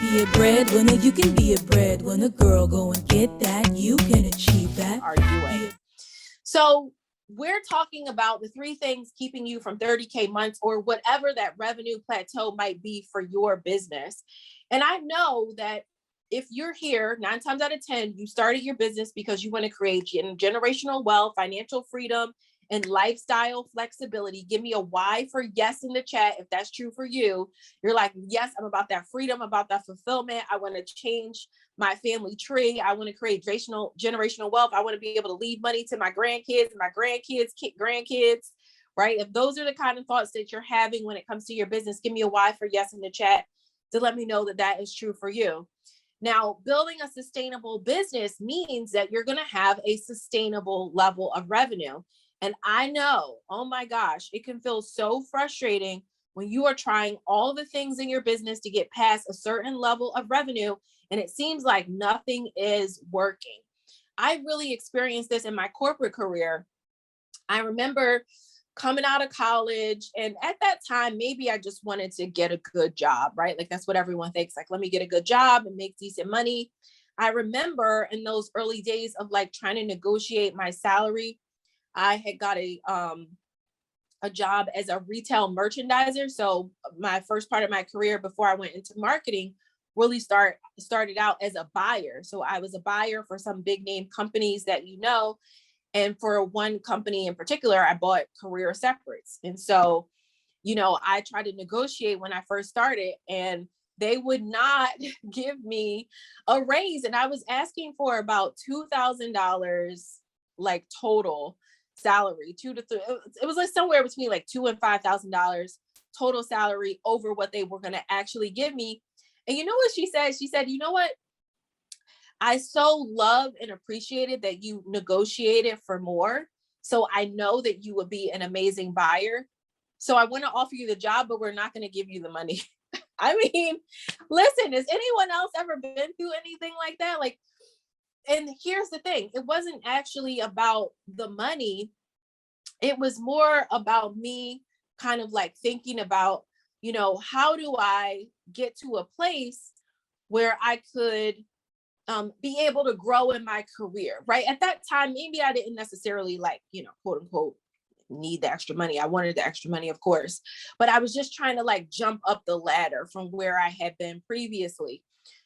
Be a breadwinner, you can be a breadwinner. Girl, go and get that. You can achieve that. Are doing. So we're talking about the 3 things keeping you from 30K months or whatever that revenue plateau might be for your business. And I know that if you're here, 9 times out of 10, you started your business because you want to create generational wealth, financial freedom, and lifestyle flexibility. Give me a Y for yes in the chat if that's true for you. You're like, yes, I'm about that freedom, about that fulfillment. I want to change my family tree. I want to create generational wealth. I want to be able to leave money to my grandkids, grandkids, right? If those are the kind of thoughts that you're having when it comes to your business, give me a Y for yes in the chat to let me know that that is true for you. Now, building a sustainable business means that you're going to have a sustainable level of revenue. And I know, oh my gosh, it can feel so frustrating when you are trying all the things in your business to get past a certain level of revenue, and it seems like nothing is working. I really experienced this in my corporate career. I remember coming out of college, and at that time, maybe I just wanted to get a good job, right? Like that's what everyone thinks, like, let me get a good job and make decent money. I remember in those early days of like trying to negotiate my salary, I had got a job as a retail merchandiser. So my first part of my career before I went into marketing really started out as a buyer. So I was a buyer for some big name companies that you know. And for one company in particular, I bought career separates. And so, you know, I tried to negotiate when I first started, and they would not give me a raise. And I was asking for about $2,000 like total salary, 2 to 3. It was like somewhere between like $2,000 and $5,000 total salary over what they were going to actually give me. And you know what she said? She said, you know what? I so love and appreciated that you negotiated for more. So I know that you would be an amazing buyer. So I want to offer you the job, but we're not going to give you the money. I mean, listen, has anyone else ever been through anything like that? Like, and here's the thing, it wasn't actually about the money. It was more about me kind of like thinking about, you know, how do I get to a place where I could be able to grow in my career, right? At that time, maybe I didn't necessarily like, you know, quote unquote, need the extra money. I wanted the extra money, of course, but I was just trying to like jump up the ladder from where I had been previously.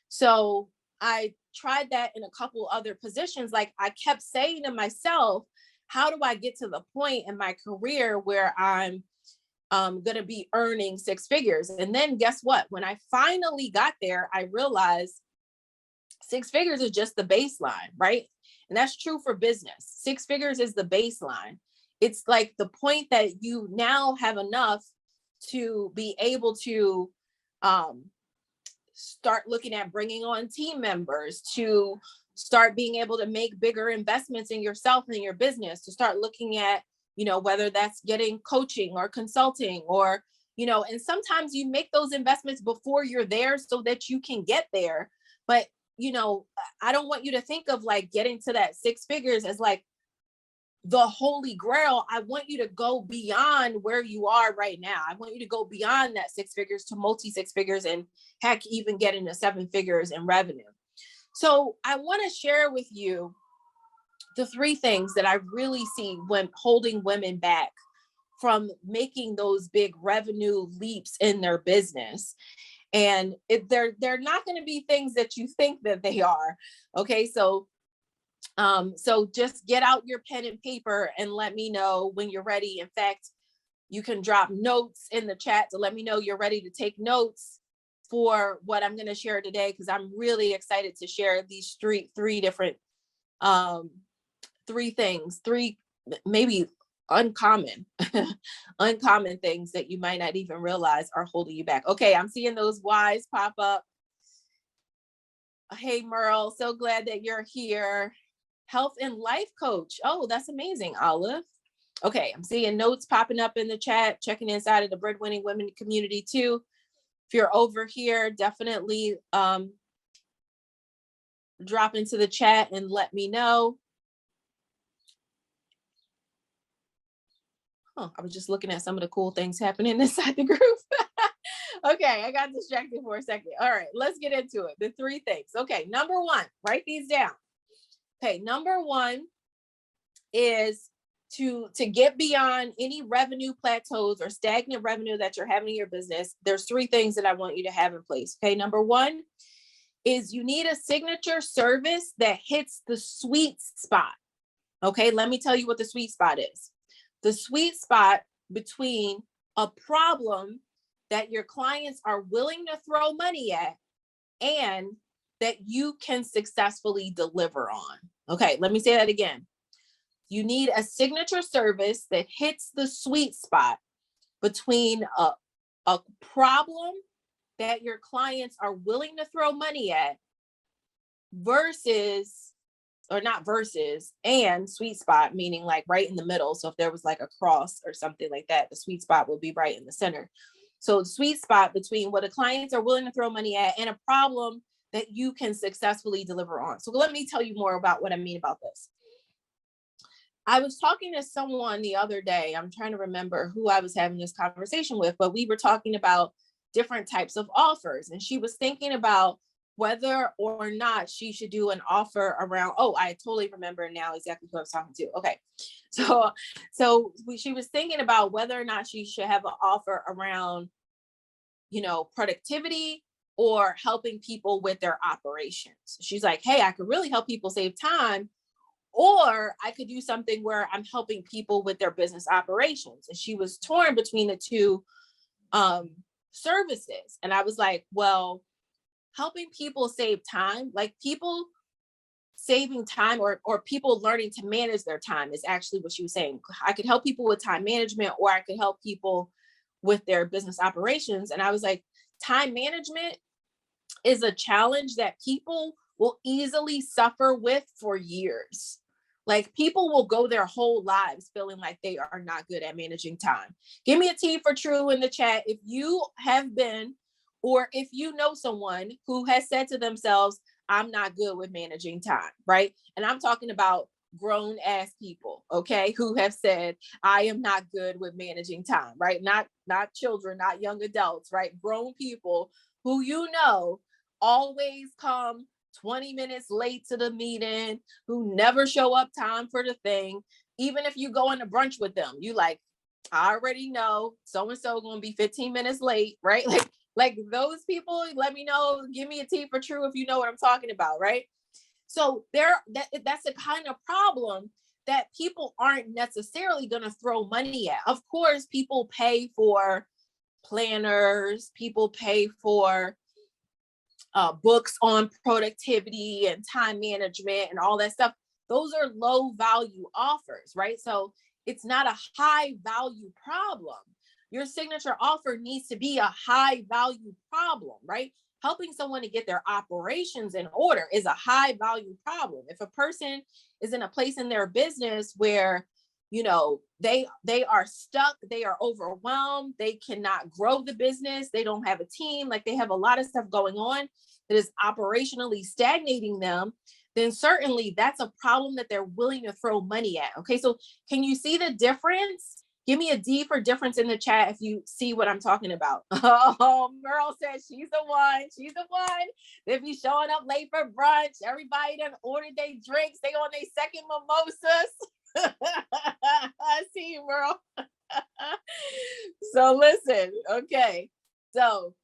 So I tried that in a couple other positions. Like I kept saying to myself, how do I get to the point in my career where I'm going to be earning 6 figures? And then guess what? When I finally got there, I realized 6 figures is just the baseline, right? And that's true for business. 6 figures is the baseline. It's like the point that you now have enough to be able to start looking at bringing on team members, to start being able to make bigger investments in yourself and in your business, to start looking at, you know, whether that's getting coaching or consulting or, you know, and sometimes you make those investments before you're there so that you can get there. But you know, I don't want you to think of like getting to that 6 figures as like the holy grail. I want you to go beyond where you are right now. I want you to go beyond that 6 figures to multi 6 figures, and heck, even get into 7 figures in revenue. So I want to share with you the 3 things that I really see when holding women back from making those big revenue leaps in their business. And they're not going to be things that you think that they are. Okay, so just get out your pen and paper and let me know when you're ready. In fact, you can drop notes in the chat to let me know you're ready to take notes for what I'm going to share today, because I'm really excited to share these three different 3 things, 3 maybe uncommon things that you might not even realize are holding you back. Okay, I'm seeing those Y's pop up. Hey Merle, so glad that you're here. Health and life coach. Oh, that's amazing, Olive. Okay, I'm seeing notes popping up in the chat, checking inside of the Breadwinning Women community too. If you're over here, definitely drop into the chat and let me know. I was just looking at some of the cool things happening inside the group. Okay, I got distracted for a second. All right, let's get into it. The three things. Okay, number one, write these down. Okay, number one is to get beyond any revenue plateaus or stagnant revenue that you're having in your business. There's three things that I want you to have in place. Okay, number one is you need a signature service that hits the sweet spot. Okay, let me tell you what the sweet spot is. The sweet spot between a problem that your clients are willing to throw money at and that you can successfully deliver on. Okay, let me say that again. You need a signature service that hits the sweet spot between a problem that your clients are willing to throw money at versus, or not versus, and sweet spot, meaning like right in the middle. So if there was like a cross or something like that, the sweet spot would be right in the center. So the sweet spot between what the clients are willing to throw money at and a problem that you can successfully deliver on. So let me tell you more about what I mean about this. I was talking to someone the other day. I'm trying to remember who I was having this conversation with, but we were talking about different types of offers. And she was thinking about whether or not she should do an offer around, oh, I totally remember now exactly who I was talking to. Okay. She was thinking about whether or not she should have an offer around, productivity or helping people with their operations. She's like, hey, I could really help people save time, or I could do something where I'm helping people with their business operations. And she was torn between the two services. And I was like, well, helping people save time, like people saving time or people learning to manage their time is actually what she was saying. I could help people with time management, or I could help people with their business operations. And I was like, time management is a challenge that people will easily suffer with for years. Like people will go their whole lives feeling like they are not good at managing time. Give me a T for true in the chat if you have been, or if you know someone who has said to themselves, I'm not good with managing time, right? And I'm talking about grown ass people, okay, who have said, I am not good with managing time, right? Not children, not young adults, right? Grown people who always come 20 minutes late to the meeting, who never show up time for the thing. Even if you go into brunch with them, you like, I already know so-and-so going to be 15 minutes late, right? Like those people, let me know, give me a T for true if you know what I'm talking about, right? So that's the kind of problem that people aren't necessarily going to throw money at. Of course, people pay for planners, people pay for books on productivity and time management and all that stuff. Those are low value offers, right? So it's not a high value problem. Your signature offer needs to be a high value problem, right? Helping someone to get their operations in order is a high value problem. If a person is in a place in their business where they are stuck, they are overwhelmed, they cannot grow the business, they don't have a team, like they have a lot of stuff going on that is operationally stagnating them, then certainly that's a problem that they're willing to throw money at. Okay, so can you see the difference? Give me a D for difference in the chat if you see what I'm talking about. Oh, Merle says she's the one. She's the one. They be showing up late for brunch. Everybody done ordered their drinks. They on their second mimosas. I see you, Merle. So listen, okay. So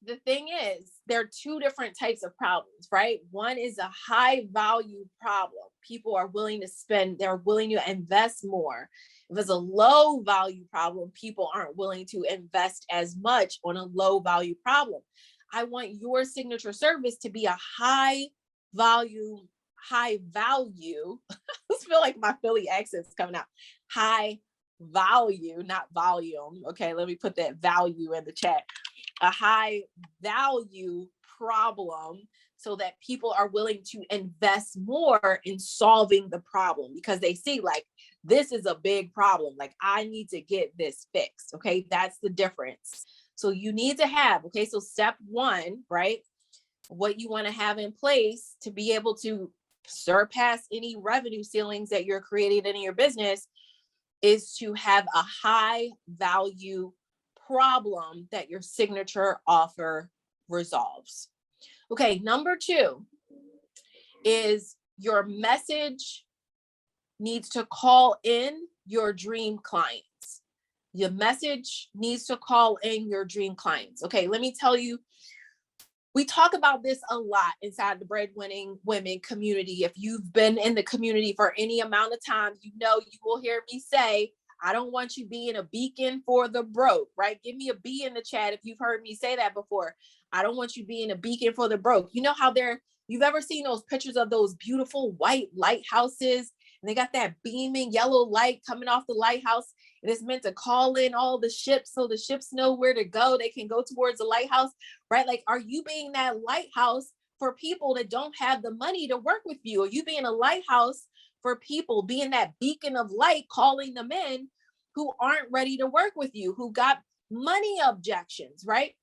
the thing is, there are two different types of problems, right? One is a high value problem. People are willing to spend, they're willing to invest more. If it's a low value problem, people aren't willing to invest as much on a low value problem. I want your signature service to be a high value. I feel like my Philly accent's coming out. High value, not volume. Okay, let me put that value in the chat. A high value problem so that people are willing to invest more in solving the problem because they see like, this is a big problem. Like I need to get this fixed. Okay. That's the difference. So you need to have, okay. So step one, right? What you want to have in place to be able to surpass any revenue ceilings that you're creating in your business is to have a high value problem that your signature offer resolves. Okay, number 2 is your message needs to call in your dream clients. Your message needs to call in your dream clients. Okay, let me tell you, we talk about this a lot inside the Breadwinning Women community. If you've been in the community for any amount of time, you know you will hear me say, I don't want you being a beacon for the broke, right? Give me a B in the chat if you've heard me say that before. I don't want you being a beacon for the broke. You know how you've ever seen those pictures of those beautiful white lighthouses, and they got that beaming yellow light coming off the lighthouse, and it's meant to call in all the ships so the ships know where to go. They can go towards the lighthouse, right? Like, are you being that lighthouse for people that don't have the money to work with you? Are you being a lighthouse for people, being that beacon of light, calling them in who aren't ready to work with you, who got money objections, right?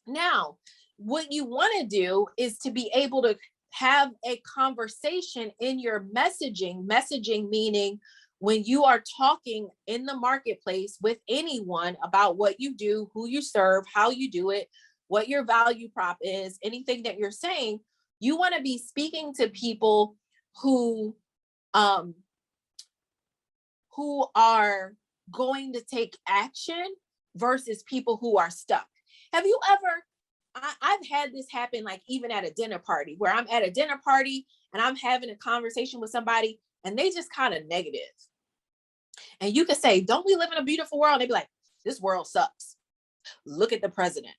Now, what you want to do is to be able to have a conversation in your messaging meaning when you are talking in the marketplace with anyone about what you do, who you serve, how you do it, what your value prop is, anything that you're saying, you want to be speaking to people who are going to take action versus people who are stuck. Have you ever, I've had this happen, like even at a dinner party, where I'm at a dinner party and I'm having a conversation with somebody and they just kind of negative. And you could say, don't we live in a beautiful world? And they'd be like, this world sucks. Look at the president.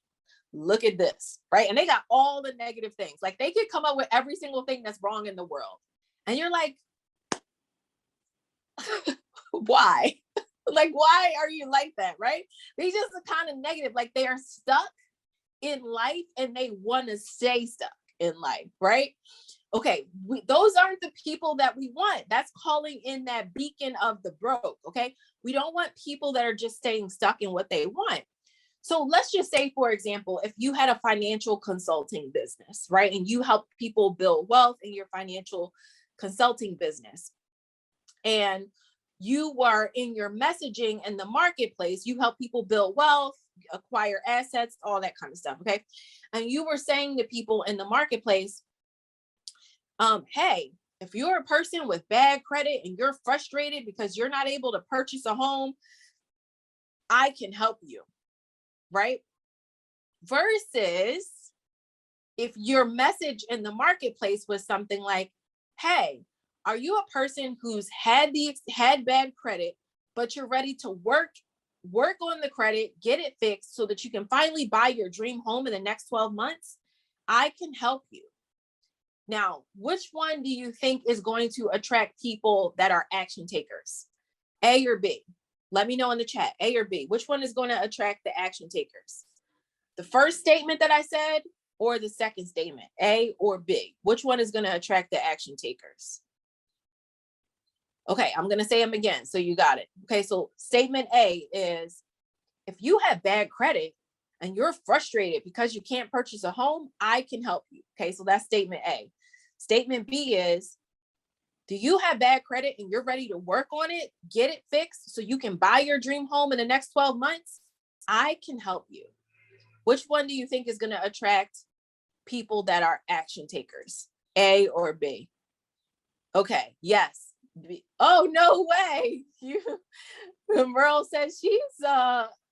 Look at this, right? And they got all the negative things. Like, they could come up with every single thing that's wrong in the world. And you're like, why? Like, why are you like that, right? They just are kind of negative. Like, they are stuck in life and they want to stay stuck in life, right? Okay, those aren't the people that we want. That's calling in that beacon of the broke, okay? We don't want people that are just staying stuck in what they want. So let's just say, for example, if you had a financial consulting business, right? And you help people build wealth in your financial consulting business. And you were in your messaging in the marketplace, you help people build wealth, acquire assets, all that kind of stuff, okay? And you were saying to people in the marketplace, hey, if you're a person with bad credit and you're frustrated because you're not able to purchase a home, I can help you, right? Versus if your message in the marketplace was something like, hey, are you a person who's had bad credit, but you're ready to work on the credit, get it fixed so that you can finally buy your dream home in the next 12 months? I can help you. Now, which one do you think is going to attract people that are action takers? A or B? Let me know in the chat, A or B. Which one is going to attract the action takers? The first statement that I said or the second statement, A or B? Which one is going to attract the action takers? Okay, I'm going to say them again so you got it. Okay, so statement A is, if you have bad credit and you're frustrated because you can't purchase a home, I can help you. Okay, so that's statement A. Statement B is, do you have bad credit and you're ready to work on it, get it fixed so you can buy your dream home in the next 12 months? I can help you. Which one do you think is going to attract people that are action takers? A or B? Okay, yes. Oh, no way. Merle says she's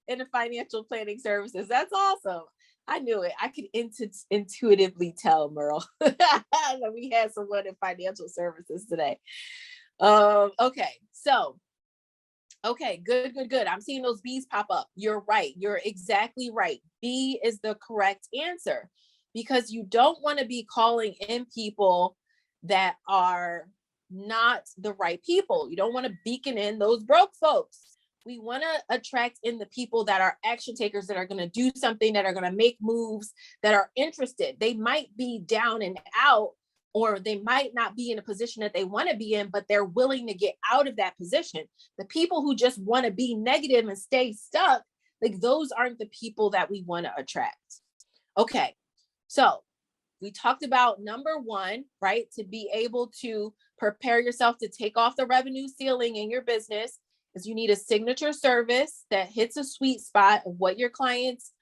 in the financial planning services. That's awesome. I knew it. I could intuitively tell, Merle, that we had someone in financial services today. Okay, so, okay, good. I'm seeing those B's pop up. You're right. You're exactly right. B is the correct answer, because you don't want to be calling in people that are not the right people. You don't want to beacon in those broke folks. We want to attract in the people that are action takers, that are going to do something, that are going to make moves, that are interested. They might be down and out, or they might not be in a position that they want to be in, but they're willing to get out of that position. The people who just want to be negative and stay stuck, like, those aren't the people that we want to attract. Okay, so we talked about number one, right? To be able to prepare yourself to take off the revenue ceiling in your business is you need a signature service that hits a sweet spot of what your clients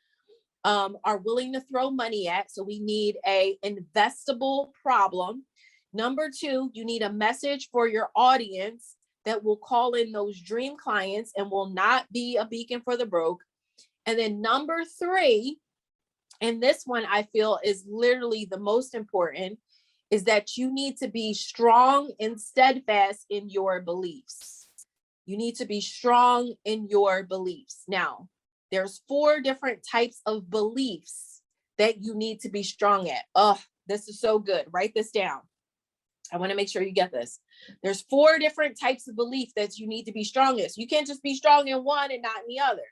are willing to throw money at. So we need a investable problem. Number two, you need a message for your audience that will call in those dream clients and will not be a beacon for the broke. And then number three, and this one I feel is literally the most important, is that you need to be strong and steadfast in your beliefs. You need to be strong in your beliefs. Now, there's 4 different types of beliefs that you need to be strong at. Oh, this is so good. Write this down. I want to make sure you get this. There's 4 different types of belief that you need to be strong in. So you can't just be strong in one and not in the other.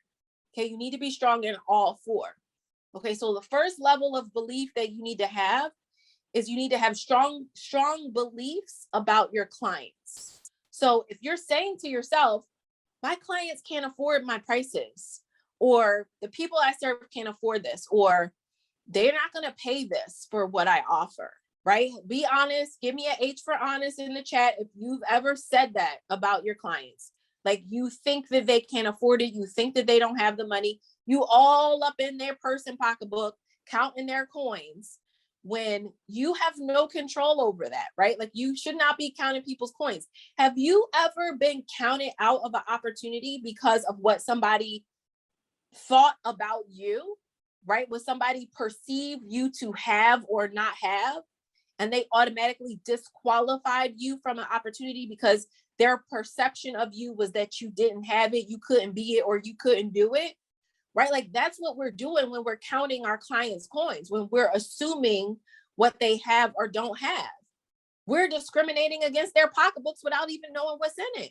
Okay, you need to be strong in all 4. Okay, so the first level of belief that you need to have is you need to have strong beliefs about your clients. So if you're saying to yourself, my clients can't afford my prices, or the people I serve can't afford this, or they're not going to pay this for what I offer, right? Be honest. Give me an H for honest in the chat if you've ever said that about your clients. Like you think that they can't afford it. You think that they don't have the money. You all up in their purse and pocketbook, counting their coins when you have no control over that, right? Like you should not be counting people's coins. Have you ever been counted out of an opportunity because of what somebody thought about you, right? What somebody perceived you to have or not have, and they automatically disqualified you from an opportunity because their perception of you was that you didn't have it, you couldn't be it, or you couldn't do it, right? Like that's what we're doing when we're counting our clients' coins, when we're assuming what they have or don't have. We're discriminating against their pocketbooks without even knowing what's in it,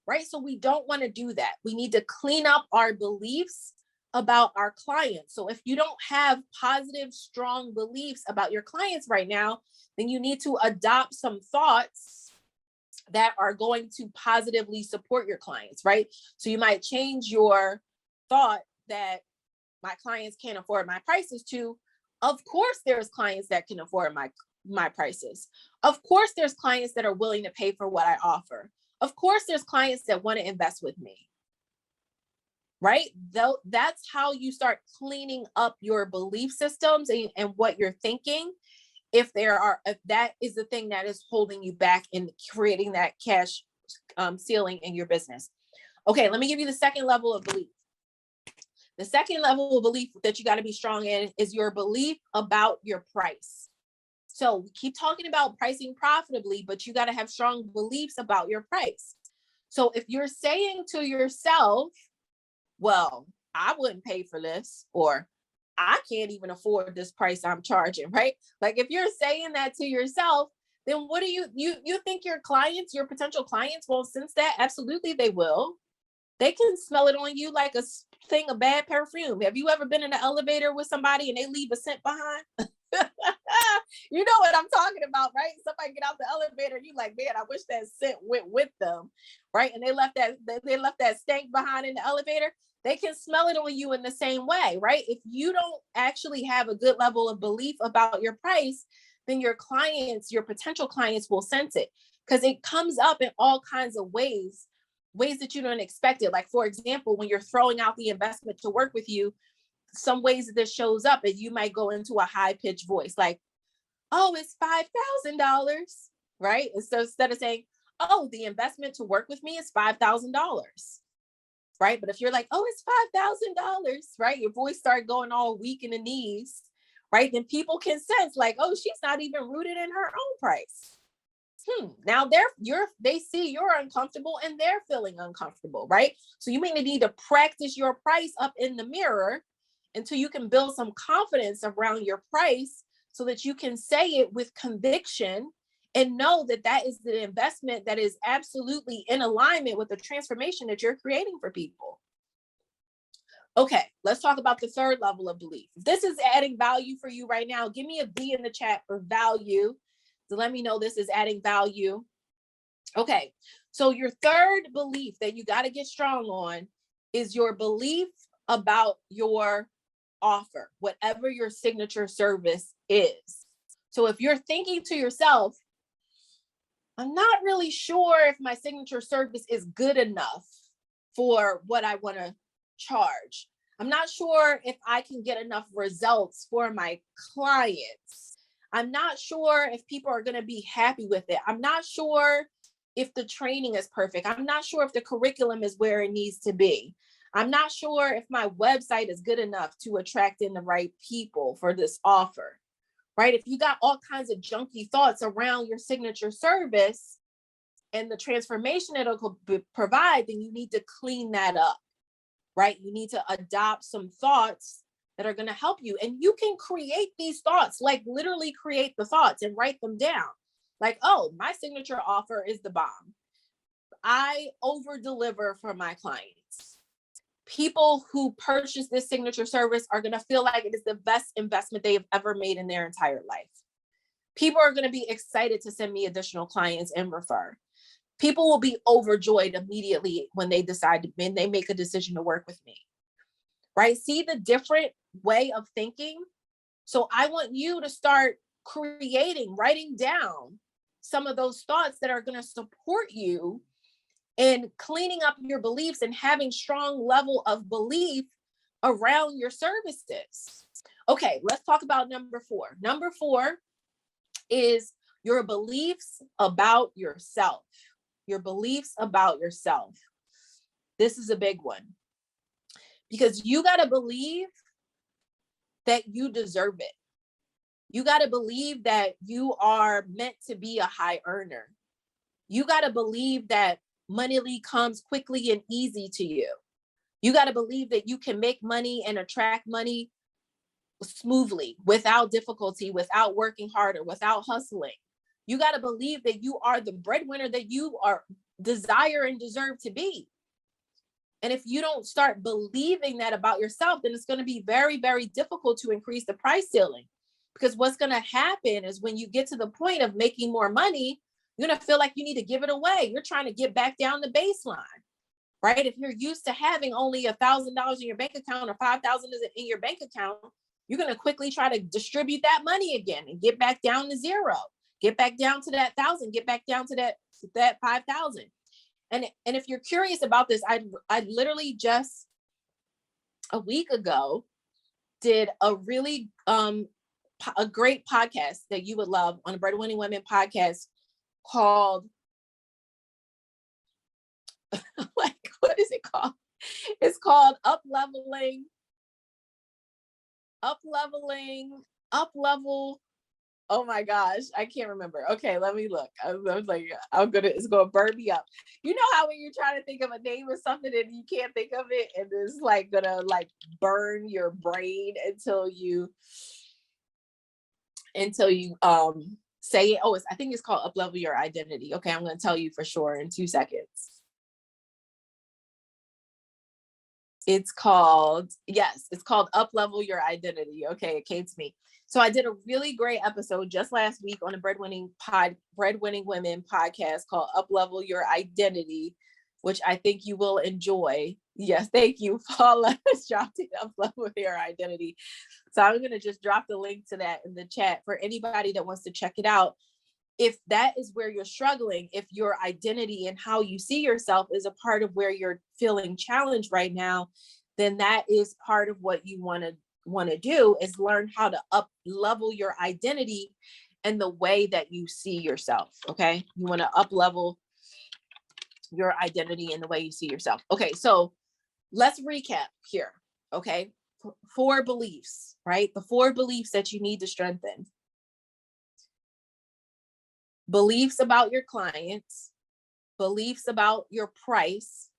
right? So we don't want to do that. We need to clean up our beliefs about our clients. So if you don't have positive, strong beliefs about your clients right now, then you need to adopt some thoughts that are going to positively support your clients, right? So you might change your thought that my clients can't afford my prices to, of course, there's clients that can afford my prices. Of course, there's clients that are willing to pay for what I offer. Of course, there's clients that want to invest with me, right? Though that's how you start cleaning up your belief systems and what you're thinking. If that is the thing that is holding you back in creating that cash ceiling in your business. Okay, let me give you the second level of belief. The second level of belief that you got to be strong in is your belief about your price. So we keep talking about pricing profitably, but you got to have strong beliefs about your price. So if you're saying to yourself, well, I wouldn't pay for this, or I can't even afford this price I'm charging, right? Like if you're saying that to yourself, then what do you think your clients, your potential clients won't sense that? Absolutely, they will. They can smell it on you like a thing of bad perfume. Have you ever been in an elevator with somebody and they leave a scent behind? You know what I'm talking about, right? Somebody get out the elevator, you like, man, I wish that scent went with them, right? And they left that stank behind in the elevator. They can smell it on you in the same way, right? If you don't actually have a good level of belief about your price, then your clients, your potential clients will sense it because it comes up in all kinds of ways that you don't expect it. Like, for example, when you're throwing out the investment to work with you, some ways that this shows up is you might go into a high-pitched voice like, oh, it's $5,000, right? And so instead of saying, oh, the investment to work with me is $5,000, right? But if you're like, oh, it's $5,000, right? Your voice started going all weak in the knees, right? Then people can sense like, oh, she's not even rooted in her own price. Now they see you're uncomfortable and they're feeling uncomfortable, right? So you may need to practice your price up in the mirror until you can build some confidence around your price so that you can say it with conviction and know that that is the investment that is absolutely in alignment with the transformation that you're creating for people. Okay, let's talk about the third level of belief. If this is adding value for you right now, give me a V in the chat for value to let me know this is adding value. Okay, so your third belief that you got to get strong on is your belief about your offer, whatever your signature service is. So if you're thinking to yourself, I'm not really sure if my signature service is good enough for what I want to charge. I'm not sure if I can get enough results for my clients. I'm not sure if people are going to be happy with it. I'm not sure if the training is perfect. I'm not sure if the curriculum is where it needs to be. I'm not sure if my website is good enough to attract in the right people for this offer, right? If you got all kinds of junky thoughts around your signature service and the transformation it'll provide, then you need to clean that up, right? You need to adopt some thoughts that are going to help you. And you can create these thoughts, like literally create the thoughts and write them down. Like, oh, my signature offer is the bomb. I over deliver for my clients. People who purchase this signature service are going to feel like it is the best investment they have ever made in their entire life. People are going to be excited to send me additional clients and refer. People will be overjoyed immediately when they make a decision to work with me, right? See the different way of thinking? So I want you to start writing down some of those thoughts that are going to support you in cleaning up your beliefs and having strong level of belief around your services. Okay, let's talk about number 4. Number 4 is your beliefs about yourself. Your beliefs about yourself. This is a big one because you got to believe that you deserve it. You got to believe that you are meant to be a high earner. You got to believe that money comes quickly and easy to you. You got to believe that you can make money and attract money smoothly, without difficulty, without working harder, without hustling. You got to believe that you are the breadwinner that you are desire and deserve to be. And if you don't start believing that about yourself, then it's going to be very, very difficult to increase the price ceiling. Because what's going to happen is when you get to the point of making more money, you're going to feel like you need to give it away. You're trying to get back down the baseline, right? If you're used to having only $1,000 in your bank account or $5,000 in your bank account, you're going to quickly try to distribute that money again and get back down to zero. Get back down to that 1,000, get back down to that 5,000. And if you're curious about this, I literally just a week ago did a really a great podcast that you would love on the Breadwinning Women podcast called like, what is it called? It's called Up Level. Oh my gosh, I can't remember. Okay, let me look. I was like, it's gonna burn me up. You know how when you're trying to think of a name or something and you can't think of it, and it's like gonna like burn your brain until you say it. I think it's called Up Level Your Identity. Okay, I'm gonna tell you for sure in 2 seconds. It's called Up Level Your Identity. Okay, it came to me. So I did a really great episode just last week on the Breadwinning Women podcast called Up Level Your Identity, which I think you will enjoy. Yes, thank you. Paula has dropped it, Up Level Your Identity. So I'm going to just drop the link to that in the chat for anybody that wants to check it out. If that is where you're struggling, if your identity and how you see yourself is a part of where you're feeling challenged right now, then that is part of what you want to do is learn how to up level your identity and the way that you see yourself. Okay. You want to up level your identity and the way you see yourself. Okay. So let's recap here. Okay. 4 beliefs, right? The 4 beliefs that you need to strengthen. Beliefs about your clients, beliefs about your price,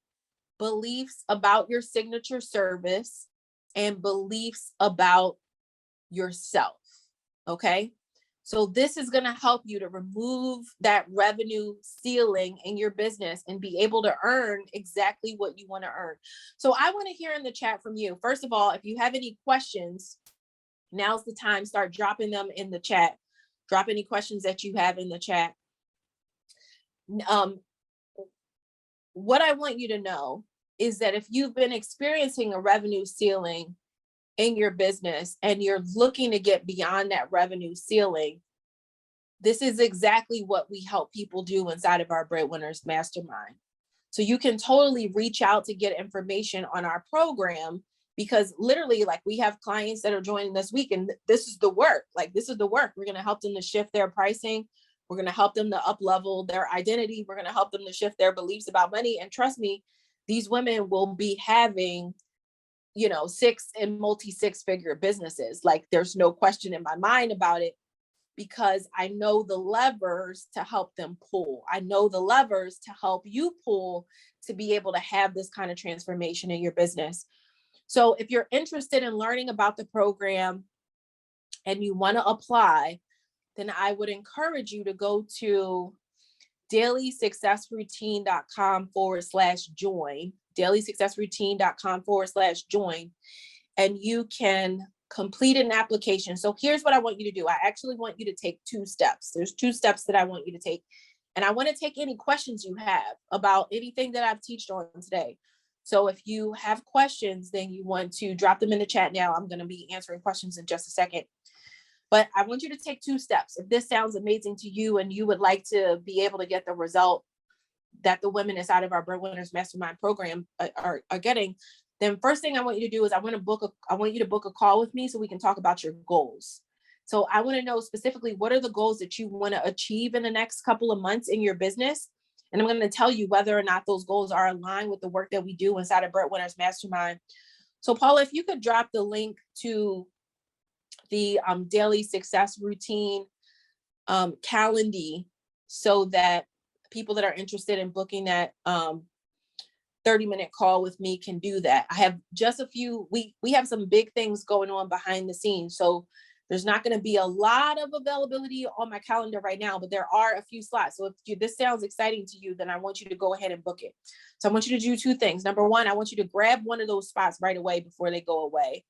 beliefs about your signature service, and beliefs about yourself. Okay. So this is going to help you to remove that revenue ceiling in your business and be able to earn exactly what you want to earn. So I want to hear in the chat from you. First of all, if you have any questions, now's the time. Start dropping them in the chat. Drop any questions that you have in the chat. What I want you to know is that if you've been experiencing a revenue ceiling in your business and you're looking to get beyond that revenue ceiling, this is exactly what we help people do inside of our Breadwinners Mastermind. So you can totally reach out to get information on our program, because literally, like, we have clients that are joining this week, and this is the work. Like, this is the work. We're going to help them to shift their pricing. We're going to help them to up level their identity. We're going to help them to shift their beliefs about money. And trust me, these women will be having, you know, six and multi six figure businesses. Like, there's no question in my mind about it, because I know the levers to help them pull. I know the levers to help you pull to be able to have this kind of transformation in your business. So if you're interested in learning about the program and you want to apply, then I would encourage you to go to dailysuccessroutine.com/join, dailysuccessroutine.com/join, and you can complete an application. So here's what I want you to do. I actually want you to take 2 steps. There's 2 steps that I want you to take. And I want to take any questions you have about anything that I've taught on today. So if you have questions, then you want to drop them in the chat now. I'm going to be answering questions in just a second. But I want you to take 2 steps. If this sounds amazing to you and you would like to be able to get the result that the women inside of our Breadwinners Mastermind program are getting, then first thing I want you to do is I want you to book a call with me so we can talk about your goals. So I want to know specifically, what are the goals that you want to achieve in the next couple of months in your business? And I'm going to tell you whether or not those goals are aligned with the work that we do inside of Breadwinners Mastermind. So Paula, if you could drop the link to the daily success routine calendar, so that people that are interested in booking that 30-minute call with me can do that. I have just a few, we have some big things going on behind the scenes. So there's not going to be a lot of availability on my calendar right now, but there are a few slots. So if this sounds exciting to you, then I want you to go ahead and book it. So I want you to do 2 things. Number 1, I want you to grab one of those spots right away before they go away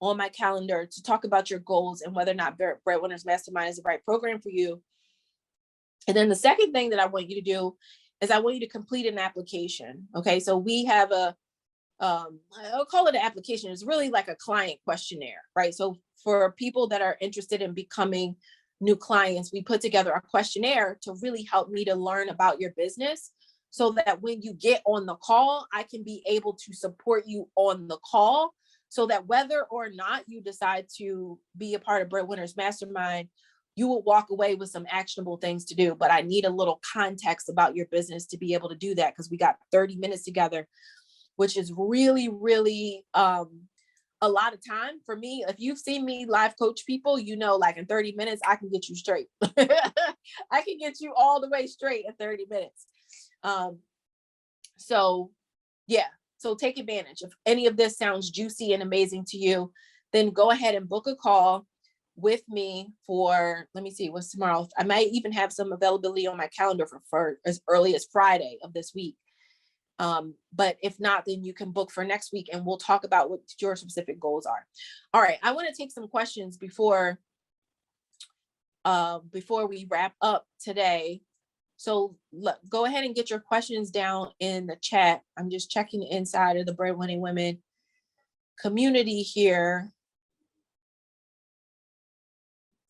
on my calendar to talk about your goals and whether or not Breadwinners Mastermind is the right program for you. And then the second thing that I want you to do is I want you to complete an application. Okay, so we have I'll call it an application. It's really like a client questionnaire, right? So for people that are interested in becoming new clients, we put together a questionnaire to really help me to learn about your business, so that when you get on the call, I can be able to support you on the call, so that whether or not you decide to be a part of Breadwinners Mastermind, you will walk away with some actionable things to do. But I need a little context about your business to be able to do that, because we got 30 minutes together, which is really, really a lot of time for me. If you've seen me live coach people, you know, like in 30 minutes, I can get you straight. I can get you all the way straight in 30 minutes. So yeah, so take advantage. If any of this sounds juicy and amazing to you, then go ahead and book a call with me for, let me see, what's tomorrow? I might even have some availability on my calendar for as early as Friday of this week. But if not, then you can book for next week and we'll talk about what your specific goals are. All right, I want to take some questions before we wrap up today. So go ahead and get your questions down in the chat. I'm just checking inside of the Breadwinning Women community here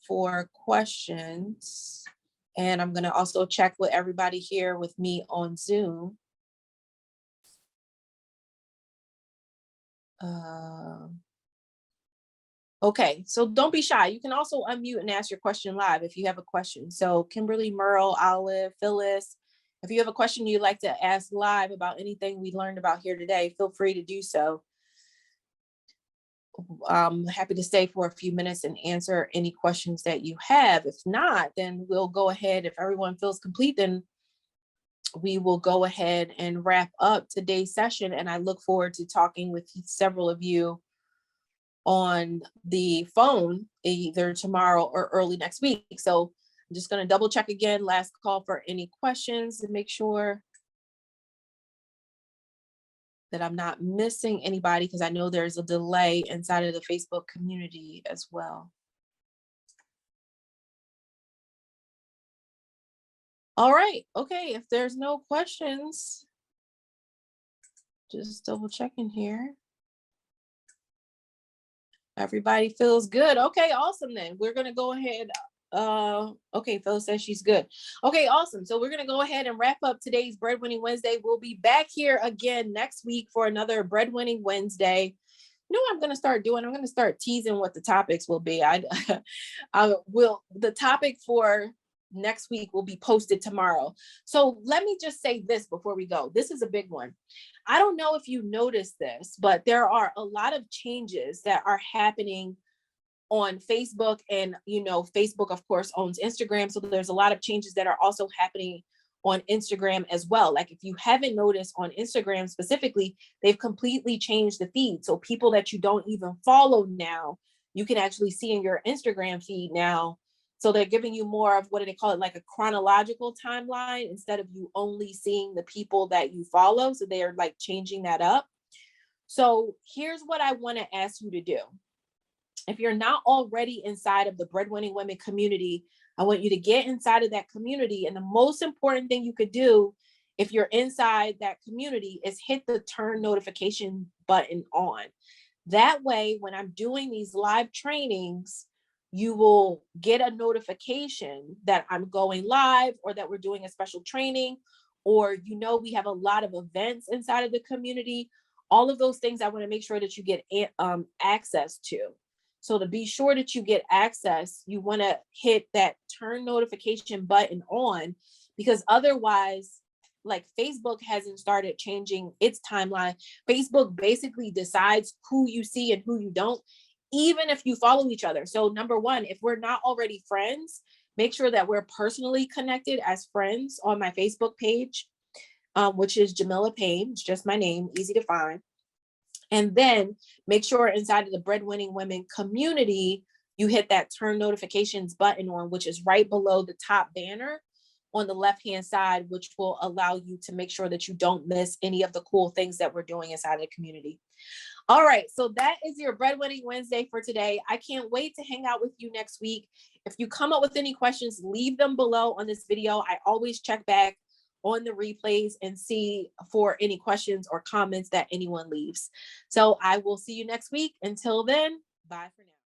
for questions. And I'm going to also check with everybody here with me on Zoom. Okay, so don't be shy. You can also unmute and ask your question live if you have a question. So Kimberly, Merle, Olive, Phyllis, if you have a question you'd like to ask live about anything we learned about here today, feel free to do so. I'm happy to stay for a few minutes and answer any questions that you have. If not, then we'll go ahead. If everyone feels complete, then we will go ahead and wrap up today's session. And I look forward to talking with several of you on the phone either tomorrow or early next week. So I'm just going to double check again, last call for any questions, and make sure that I'm not missing anybody, because I know there's a delay inside of the Facebook community as well. All right. Okay. If there's no questions, just double checking here. Everybody feels good. Okay, awesome then. We're going to go ahead Okay, Phil says she's good. Okay, awesome. So we're gonna go ahead and wrap up today's Breadwinning Wednesday. We'll be back here again next week for another Breadwinning Wednesday. You know what I'm gonna start doing? I'm gonna start teasing what the topics will be. I will. The topic for next week will be posted tomorrow. So let me just say this before we go. This is a big one. I don't know if you noticed this, but there are a lot of changes that are happening on Facebook, and Facebook of course owns Instagram, so there's a lot of changes that are also happening on Instagram as well. Like if you haven't noticed, on Instagram specifically, they've completely changed the feed, so people that you don't even follow now, you can actually see in your Instagram feed now. So they're giving you more of, what do they call it, like a chronological timeline, instead of you only seeing the people that you follow. So they're like changing that up. So here's what I want to ask you to do. If you're not already inside of the Breadwinning Women community, I want you to get inside of that community. And the most important thing you could do if you're inside that community is hit the turn notification button on. That way, when I'm doing these live trainings, you will get a notification that I'm going live, or that we're doing a special training, or we have a lot of events inside of the community. All of those things I want to make sure that you get access to. So to be sure that you get access, you want to hit that turn notification button on, because otherwise, like, Facebook hasn't started changing its timeline. Facebook basically decides who you see and who you don't, even if you follow each other. So number one, if we're not already friends, make sure that we're personally connected as friends on my Facebook page, which is Jamila Payne. It's just my name, easy to find. And then make sure inside of the Breadwinning Women community, you hit that turn notifications button on, which is right below the top banner on the left-hand side, which will allow you to make sure that you don't miss any of the cool things that we're doing inside of the community. All right, so that is your Breadwinning Wednesday for today. I can't wait to hang out with you next week. If you come up with any questions, leave them below on this video. I always check back on the replays and see for any questions or comments that anyone leaves. So I will see you next week. Until then, bye for now.